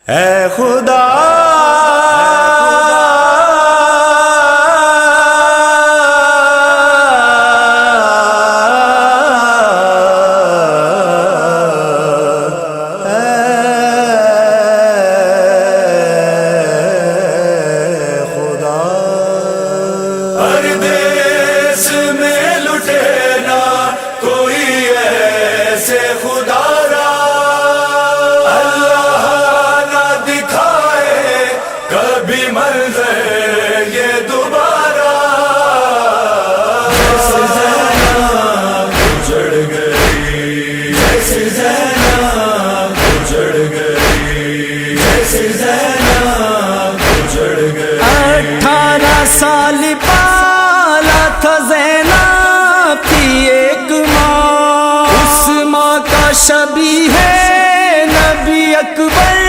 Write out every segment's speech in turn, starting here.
اے خدا سال پالا تھا زینب تھی ایک ماں، اس ماں کا شبیہ ہے نبی اکبر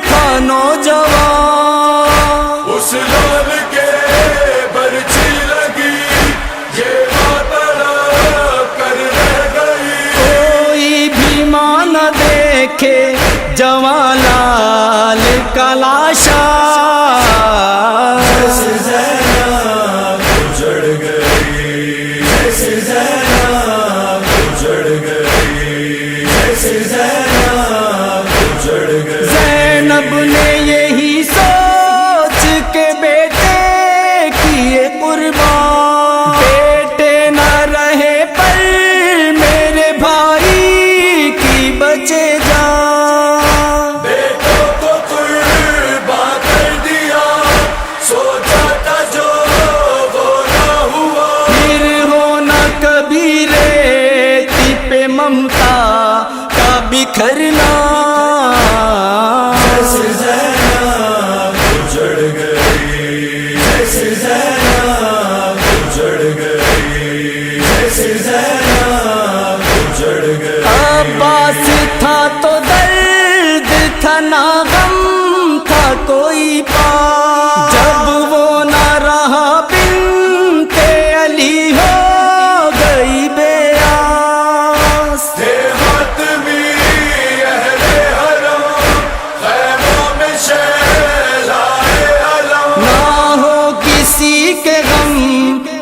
تھا نوجوان، اس لال کے برچی لگی یہ ماں تڑپ کر رہ گئی، کوئی بھی ماں نہ دیکھے جوان لال کا لاشا، زینب نے یہی سوچ کے بیٹے کیے قربان، بیٹے نہ رہے پر میرے بھائی کی بچے جان، بیٹوں کو قربان کر دیا سوچا تھا جو وہ نہ ہوا، پھر ہونا کبھی ریتی پہ ممتا کا بکھرنا، عباس تھا تو درد تھا نہ غم تھا کوئی پاس، جب وہ نہ رہا بنت علی ہو گئی بے آس، تھے حاتمی اہل حرم خیموں میں شعلائے علم، نہ ہو کسی کے غم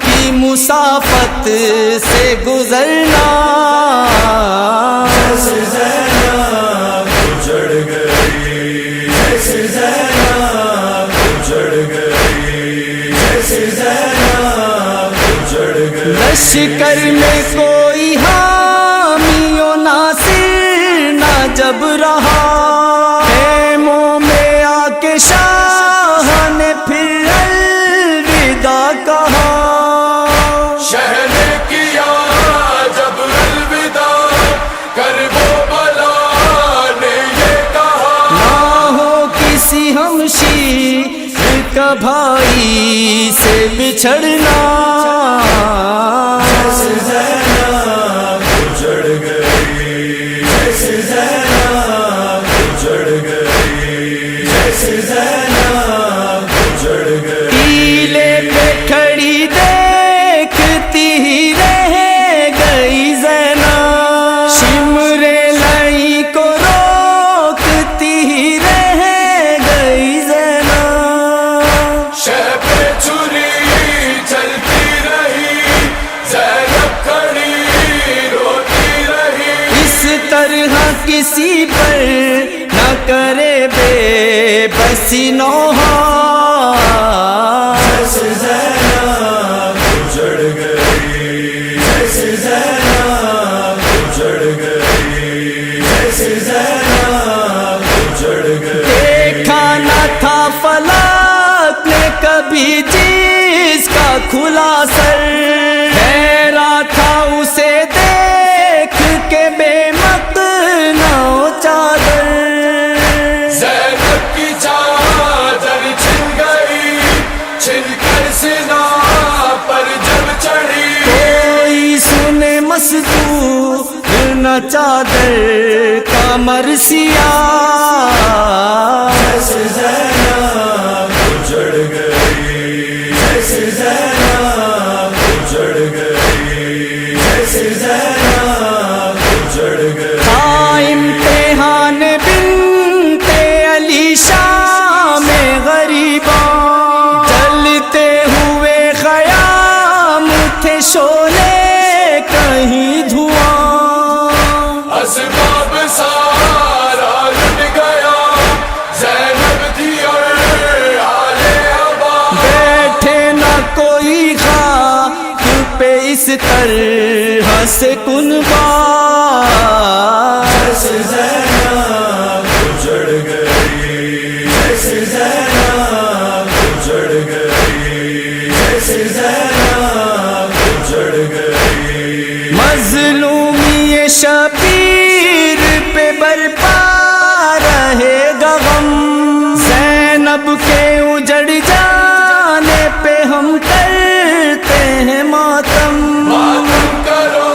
کی مسافت سے گزرنا، لشکر میں کوئی حامی و ناصر نہ جب رہا، خیموں میں آ کے شاہ نے پھر الوداع کہا، شہ نے کیا جب الوداع کربلا نے یہ کہا، نہ ہو کسی ہمشیر کا بھائی سے بچھڑنا، ٹیلے پہ کھڑی دیکھتی ہی رہ گئی زینب، شمر لئی کو روکتی ہی رہ گئی زینب، شہ پہ چھری چلتی رہی زینب کھڑی روتی رہی، اس طرح کسی پر نہ کرے بے بسی نوحہ، دیکھا نہ تھا فلک نے کبھی جس کا کھلا سر، ٹھہرا تھا اسے دیکھ کے بے مقنع چادر، زینب کی چادر چھن گئی چھن کر سنا پر جب چڑھی، کوئی سنے مستور نہ چادر کا مرثیہ، تھا امتحان بنت علی کس طرح سے کنبا جیسے زینب اجڑ گئی، جیسے زینب اجڑ گئی، جیسے زینب اجڑ گئی۔ مظلومی شبیر پہ برپا رہے گا غم، زینب کے اجڑ جانے پہ ہم کرتے ہیں ماتم۔ ماتم کرو،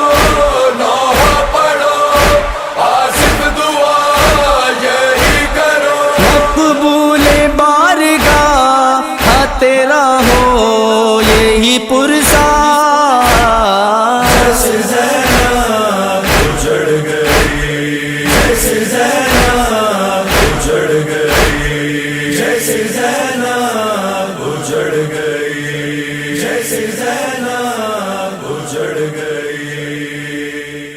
نوحہ پڑھو، آصف دعا یہی کرو۔ مقبول بارگاہ تیرا ہو یہی پرسا، جیسے زینب اجڑ گئی، جیسے زینب اجڑ گئی، جیسے زینب